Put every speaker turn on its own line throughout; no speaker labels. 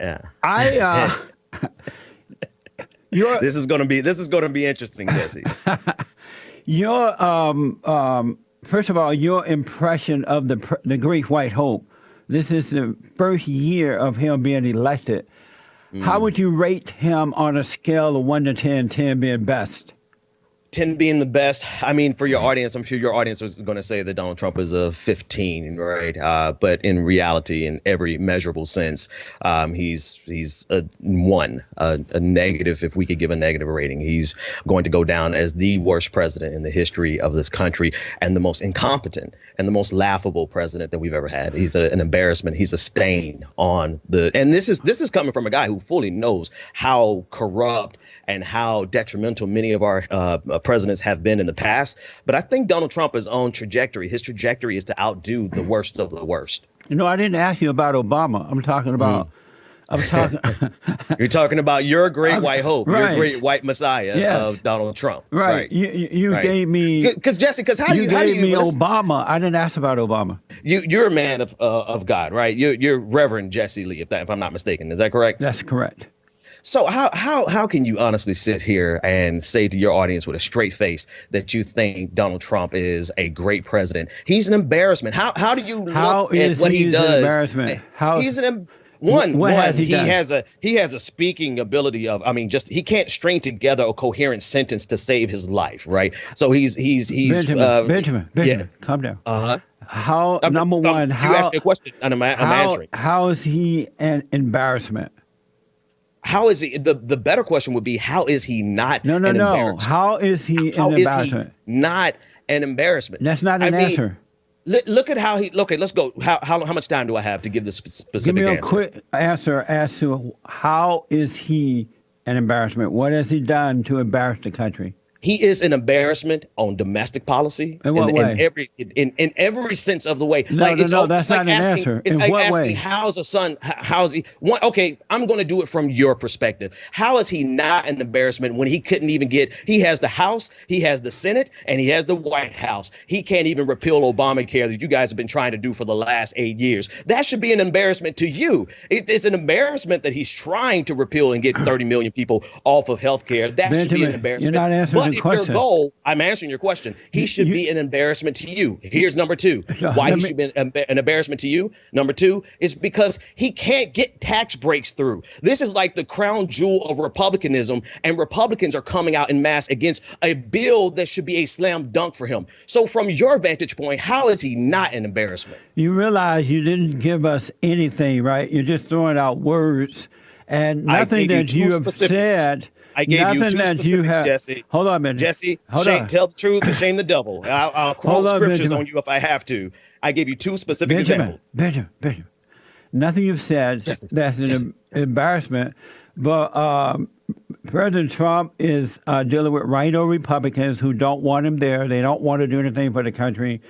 Yeah.
I your
This is gonna be interesting, Jesse.
your first of all, your impression of the Great White Hope. This is the first year of him being elected. How would you rate him on a scale of 1 to 10, 10 being best?
10 being the best. I mean, for your audience, I'm sure your audience was going to say that Donald Trump is a 15, right? But in reality, in every measurable sense, he's a 1, a negative. If we could give a negative rating, he's going to go down as the worst president in the history of this country and the most incompetent and the most laughable president that we've ever had. He's an embarrassment. He's a stain on the. And this is coming from a guy who fully knows how corrupt and how detrimental many of our presidents have been in the past. But I think Donald Trump is on trajectory. His trajectory is to outdo the worst of the worst.
You know, I didn't ask you about Obama. I'm talking about.
You're talking about your great white hope,
right.
your great white messiah of Donald Trump.
Right. You
right.
gave me
Jesse, how do you
gave me Obama. I didn't ask about Obama.
You're a man of God, right? You're Reverend Jesse Lee, if I'm not mistaken. Is that correct?
That's correct.
So how can you honestly sit here and say to your audience with a straight face that you think Donald Trump is a great president? He's an embarrassment. How do you look at what he does?
An embarrassment?
He's an he has a speaking ability of, I mean, just he can't string together a coherent sentence to save his life, right? So he's
Benjamin, yeah. Calm down. Number one,
you asked me a question and I'm answering.
How is he an embarrassment?
How is he? The better question would be, how is he not an embarrassment?
How is he an embarrassment?
Not an embarrassment.
That's not an answer.
Look at how he. Okay, let's go. How much time do I have to give this specific answer?
Give me a quick answer as to how is he an embarrassment? What has he done to embarrass the country?
He is an embarrassment on domestic policy.
In what way?
In every sense of the way.
No, that's not an answer.
It's
in
like
what
asking,
way?
how's a son? How's he? Okay, I'm going to do it from your perspective. How is he not an embarrassment when he couldn't even get? He has the House, he has the Senate, and he has the White House. He can't even repeal Obamacare that you guys have been trying to do for the last 8 years. That should be an embarrassment to you. It's an embarrassment that he's trying to repeal and get 30 million people off of health care. That should be an embarrassment.
You're not answering the question.
Your goal, I'm answering your question. He should be an embarrassment to you. Here's number 2. Why he should be an embarrassment to you? Number 2 is because he can't get tax breaks through. This is like the crown jewel of republicanism, and Republicans are coming out in mass against a bill that should be a slam dunk for him. So from your vantage point, how is he not an embarrassment?
You realize you didn't give us anything, right? You're just throwing out words and nothing that you have said.
I gave you 2 specifics, Jesse.
Hold on a minute.
Jesse, tell the truth and shame the devil. I'll quote scriptures on you if I have to. I gave you 2 specific examples.
Benjamin. Nothing you've said that's an embarrassment. But President Trump is dealing with rhino Republicans who don't want him there. They don't want to do anything for the country.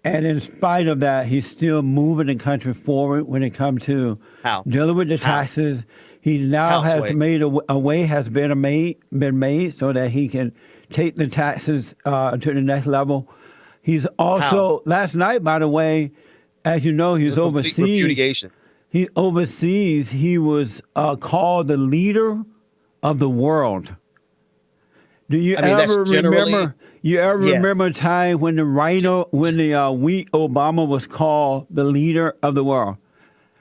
And in spite of that, he's still moving the country forward when it comes to dealing with the taxes. He now has made a way has been made so that he can take the taxes to the next level. He's also last night, by the way, as you know, he's overseas.
Repudiation.
He overseas. He was called the leader of the world. Do you ever remember? You ever remember a time when the weak Obama was called the leader of the world?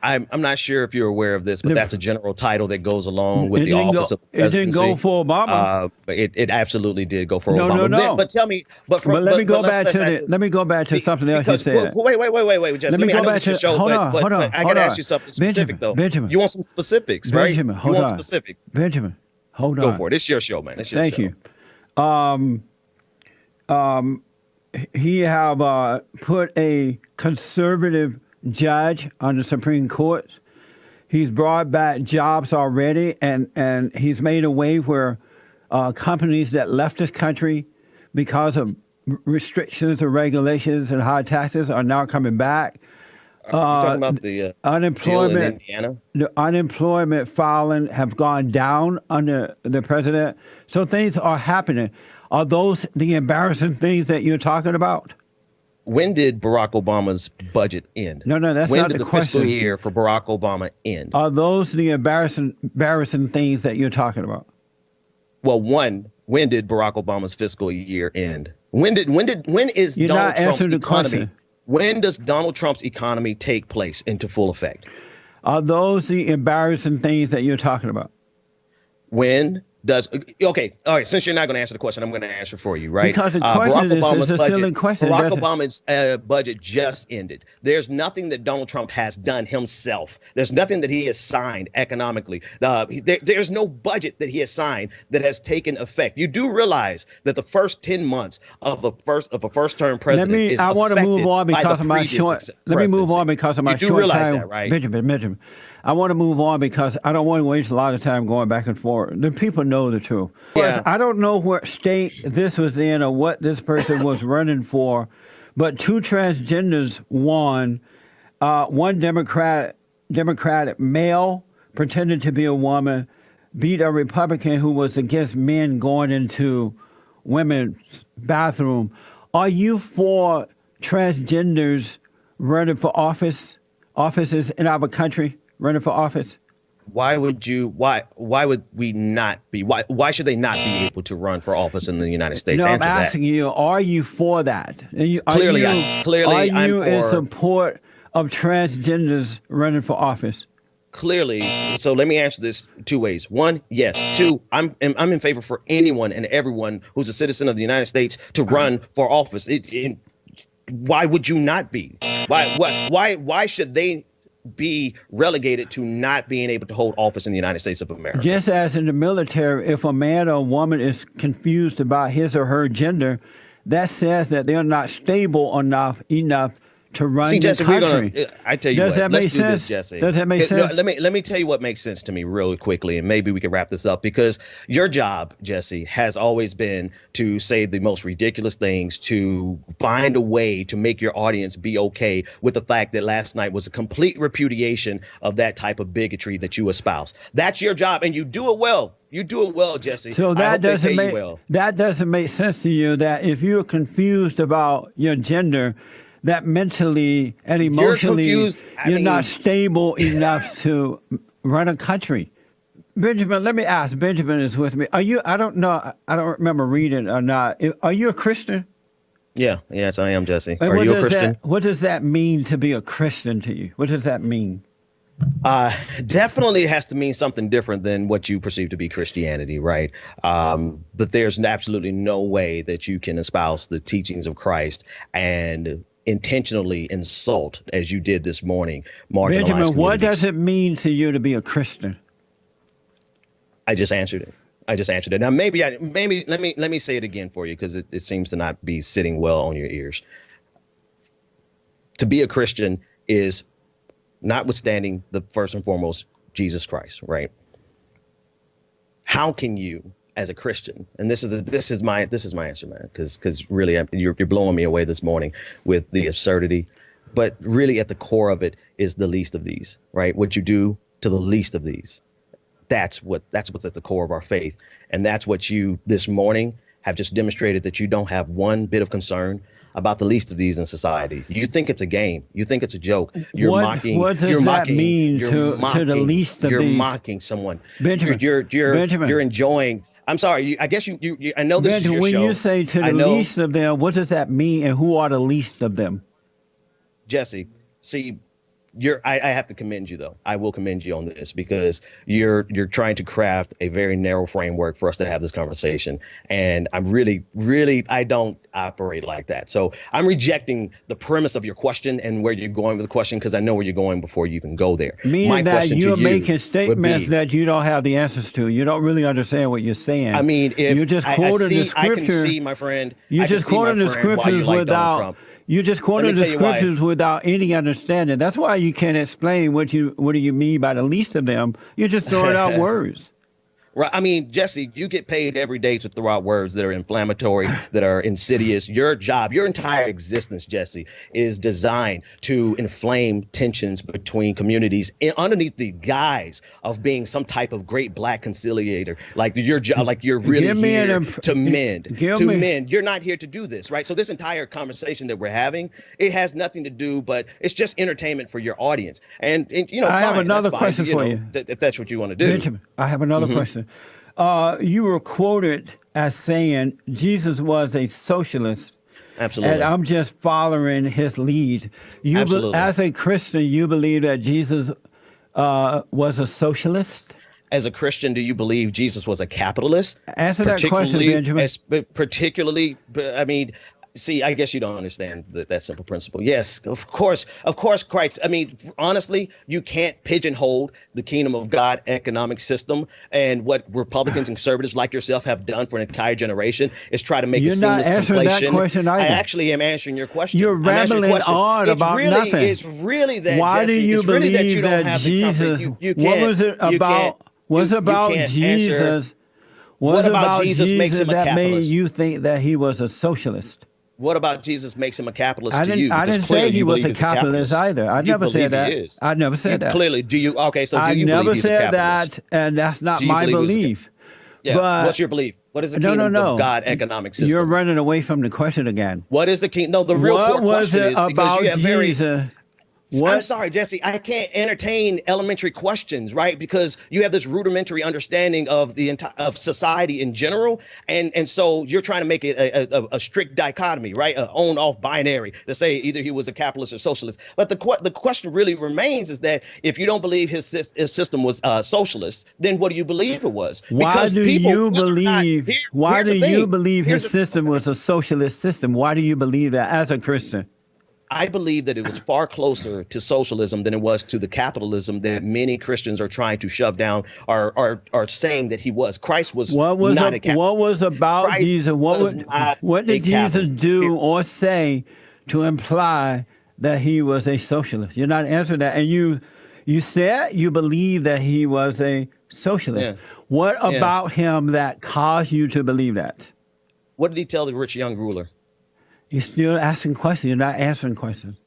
I'm not sure if you're aware of this, but that's a general title that goes along with the office of the presidency.
It didn't go for Obama.
But it absolutely did go for Obama.
No.
But tell me,
let me go back to something else you said.
Wait, Jesse. Let me go back to the show.
Hold on.
I got to ask you something specific, though.
Benjamin.
You want some specifics, right?
Benjamin, hold on.
Specifics.
Benjamin, hold on.
Go for it. It's your show, man. It's your
Thank
show.
you. He have put a conservative judge on the Supreme Court. He's brought back jobs already, and he's made a way where companies that left this country because of restrictions or regulations and high taxes are now coming back.
Are you talking about the unemployment in Indiana?
The unemployment filing have gone down under the president. So things are happening. Are those the embarrassing things that you're talking about?
When did Barack Obama's budget end?
No, that's
when
not
did
the
the fiscal
question.
year for Barack Obama end?
Are those the embarrassing things that you're talking about?
Well, when did Barack Obama's fiscal year end? When is
You're
Donald
not
Trump's
answering the
economy?
question.
When does Donald Trump's economy take place into full effect?
Are those the embarrassing things that you're talking about?
When does okay? All right. Since you're not going to answer the question, I'm going to answer for you, right?
Because the question is a silly question.
Barack Obama's budget just ended. There's nothing that Donald Trump has done himself. There's nothing that he has signed economically. There's no budget that he has signed that has taken effect. You do realize that the first 10 months of a first-term president is
I want to
affected
move on
by
because
the
of my
previous
short. Let me move on because of my
You do
short
realize
time.
that, right?
Benjamin. I want to move on because I don't want to waste a lot of time going back and forth. The people know the truth.
Yeah.
I don't know what state this was in or what this person was running for, but two transgenders won. One Democratic male pretended to be a woman beat a Republican who was against men going into women's bathroom. Are you for transgenders running for offices in our country, running for office?
Why would we not be? Why should they not be able to run for office in the United States?
No, I'm
Answer that.
asking you, are you for that? Are you
I'm
in
for-
support of transgenders running for office?
Clearly. So let me answer this two ways. One, yes. Two, I'm in favor for anyone and everyone who's a citizen of the United States to run for office. Why would you not be? Why should they be relegated to not being able to hold office in the United States of America?
Just as in the military, if a man or a woman is confused about his or her gender, that says that they're not stable enough to run
See, Jesse,
the country.
I tell you
Does
what,
that
let's
make
do
sense?
this, Jesse.
Does that make sense?
No, let me tell you what makes sense to me really quickly, and maybe we can wrap this up, because your job, Jesse, has always been to say the most ridiculous things, to find a way to make your audience be okay with the fact that last night was a complete repudiation of that type of bigotry that you espouse. That's your job, and you do it well. You do it well, Jesse.
So
that
doesn't make sense to you that if you're confused about your gender, that mentally and emotionally you're not stable enough to run a country. Benjamin, let me ask. Benjamin is with me. Are you? I don't know. I don't remember reading or not. Are you a Christian?
Yeah. Yes, I am, Jesse.
And
Are you a Christian?
What does that mean to be a Christian to you? What does that mean?
Definitely has to mean something different than what you perceive to be Christianity, right? But there's absolutely no way that you can espouse the teachings of Christ and intentionally insult, as you did this morning, marginalized
Benjamin,
communities.
what does it mean to you to be a Christian?
I just answered it. Now, maybe let me say it again for you, because it seems to not be sitting well on your ears. To be a Christian is, notwithstanding the first and foremost, Jesus Christ, right? How can you, as a Christian, and this is my answer, man, because really you're blowing me away this morning with the absurdity, but really at the core of it is the least of these, right? What you do to the least of these, that's what's at the core of our faith, and that's what you this morning have just demonstrated, that you don't have one bit of concern about the least of these in society. You think it's a game. You think it's a joke. You're mocking.
What does that mean to the least of these?
You're mocking someone.
Benjamin,
You're enjoying. I'm sorry. I guess you. I know this
Benjamin,
is your show.
when you say to the least of them, what does that mean, and who are the least of them?
Jesse, see, I have to commend you, though. I will commend you on this, because you're trying to craft a very narrow framework for us to have this conversation. And I'm really, I don't operate like that. So I'm rejecting the premise of your question and where you're going with the question, because I know where you're going before you even go there.
Meaning that you're making statements that you don't have the answers to. You don't really understand what you're saying.
I mean, if
you just quoted the scripture,
I can see, my friend.
You just quoted the scriptures without. You just quoted the scriptures without any understanding. That's why you can't explain what do you mean by the least of them. You're just throwing out words.
Right. I mean, Jesse, you get paid every day to throw out words that are inflammatory, that are insidious. Your job, your entire existence, Jesse, is designed to inflame tensions between communities underneath the guise of being some type of great black conciliator. Like your job, like you're really here to mend. Mend. You're not here to do this, right? So this entire conversation that we're having, it has nothing to do, but it's just entertainment for your audience. And you know,
I have
fine,
another
that's fine,
question for you.
If that's what you want to do.
Benjamin, I have another question. You were quoted as saying Jesus was a socialist.
Absolutely.
And I'm just following his lead.
Absolutely.
As a Christian, you believe that Jesus was a socialist?
As a Christian, do you believe Jesus was a capitalist?
Answer that question, Benjamin.
Particularly, I mean, see, I guess you don't understand that simple principle. Yes, of course, Christ. I mean, honestly, you can't pigeonhole the kingdom of God economic system, and what Republicans and conservatives like yourself have done for an entire generation is try to make
You're
a seamless
not answering
conflation.
that question either.
I actually am answering your question.
You're rambling on about nothing.
It's really that.
Why
Jesse,
do you
really
believe
that, you don't have
Jesus?
You
What was it about? Was about Jesus?
What about Jesus makes him a
that made
capitalist?
you think that he was a socialist?
What about Jesus makes him a capitalist
I
to you?
didn't say he was a capitalist either. I never said that. I never said that.
Clearly, do you? Okay, so do you
never
believe he's a
said
capitalist?
that, and that's not my belief.
Yeah.
But
what's your belief? What is the kingdom of God economic system?
You're running away from the question again.
What is the king? No, the real core question is because you have
Jesus?
I'm sorry, Jesse. I can't entertain elementary questions, right? Because you have this rudimentary understanding of the of society in general, and so you're trying to make it a strict dichotomy, right? An on-off binary to say either he was a capitalist or socialist. But the question really remains is that if you don't believe his system was socialist, then what do you believe it was?
Why do you believe his system was a socialist system? Why do you believe that as a Christian?
I believe that it was far closer to socialism than it was to the capitalism that many Christians are trying to shove down, are saying that he was. Christ was not a capitalist.
What was about
Christ
Jesus? What did Jesus do or say to imply that he was a socialist? You're not answering that. And you said you believe that he was a socialist.
Yeah.
What about him that caused you to believe that?
What did he tell the rich young ruler?
You're still asking questions. You're not answering questions.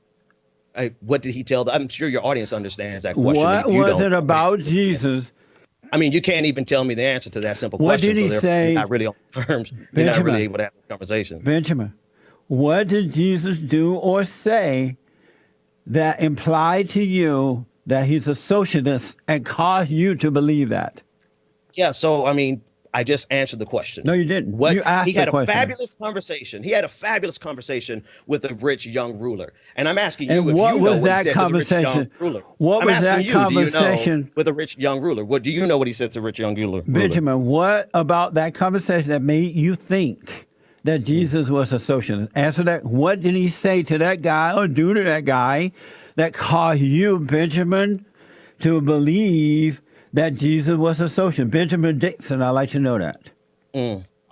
What did he tell? I'm sure your audience understands that question.
What was it about Jesus?
I mean, you can't even tell me the answer to that simple
What
question.
did he say?
You're not really on terms. You're not really able to have a conversation.
Benjamin, what did Jesus do or say that implied to you that he's a socialist and caused you to believe that?
Yeah, so, I mean, I just answered the question.
No, you didn't. You asked
he had
the question.
a fabulous conversation. He had a fabulous conversation with a rich young ruler. And I'm asking you
and
if
what
you know
was
what
that
he said
conversation?
to the rich young ruler.
What was that conversation?
Do you know, with a rich young ruler? What do you know what he said to the rich young ruler?
Benjamin, what about that conversation that made you think that Jesus was a socialist? Answer that. What did he say to that guy or do to that guy that caused you, Benjamin, to believe that Jesus was a socialist? Benjamin Dixon, I'd like to know that.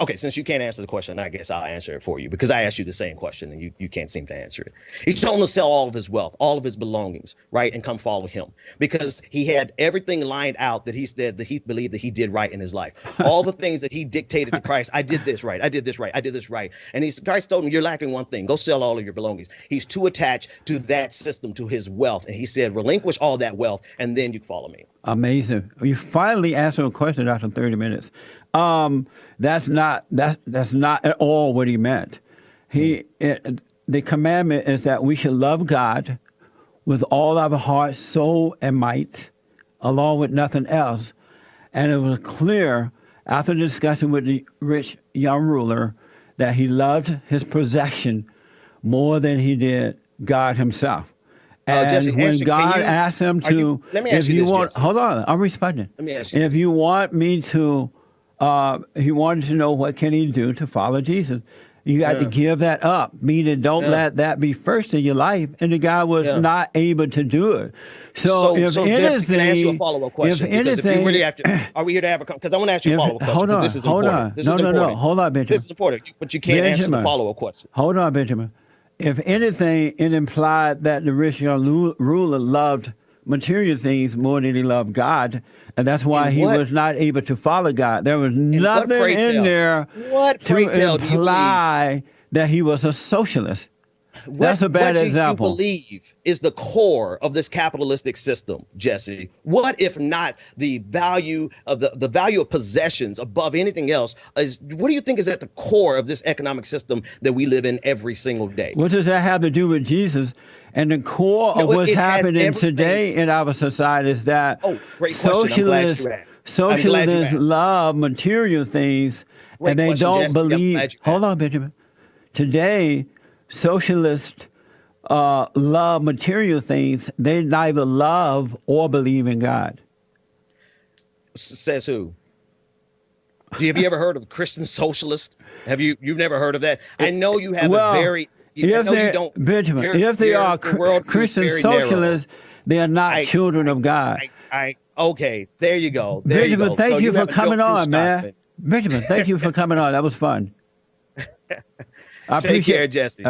Okay, since you can't answer the question, I guess I'll answer it for you because I asked you the same question and you can't seem to answer it. He told him to sell all of his wealth, all of his belongings, right, and come follow him because he had everything lined out that he said that he believed that he did right in his life. All the things that he dictated to Christ, I did this right, I did this right, I did this right. And Christ told him, you're lacking one thing. Go sell all of your belongings. He's too attached to that system, to his wealth. And he said, relinquish all that wealth and then you follow me. Amazing.
You finally answered a question after 30 minutes. That's not at all what he meant. The commandment is that we should love God with all our heart, soul, and might, along with nothing else. And it was clear after the discussion with the rich young ruler that he loved his possession more than he did God himself. And
Jesse,
when God asked him to, hold on, I'm responding.
Let me ask you.
If you want me to. He wanted to know what can he do to follow Jesus. You got to give that up, meaning don't let that be first in your life. And the guy was not able to do it. So
Jesse, can I ask you a follow-up question? If you really have to, are we here to have a? Because I want to ask you a follow-up question. This is important.
No. Hold on, Benjamin.
This is important, but you can't answer the follow-up question.
Hold on, Benjamin. If anything, it implied that the rich young ruler loved material things more than he loved God, and that's why
And
he
what?
was not able to follow God. There was
And what,
nothing
pray
in
tell?
there
What,
to
pray tell, do you believe?
imply that he was a socialist. That's a bad
What do you
example.
believe is the core of this capitalistic system, Jesse? What if not the value of the value of possessions above anything else? What do you think is at the core of this economic system that we live in every single day?
What does that have to do with Jesus? And the core of
No,
what's
it has
happening
everything.
today in our society is that
Oh, great question. I'm glad you asked. I'm glad you
socialists
asked.
love material things,
Great
and they
question,
don't
Jesse. I'm
believe.
glad you
Hold
asked.
on, Benjamin. Today, socialists love material things. They neither love or believe in God.
Says who? Have you ever heard of Christian socialist? You've never heard of that? I know you have
Well,
a very. I
if
know you
they,
don't.
Benjamin, if they
your
are
worldview is
Christian
very narrow.
socialists, they are not children of God.
Okay, there you go. There you
Benjamin,
go.
thank
So
you for
have a
coming
Joe
on, man.
Stockman.
Benjamin, thank you for coming on. That was fun. I
Take
appreciate
care, Jesse.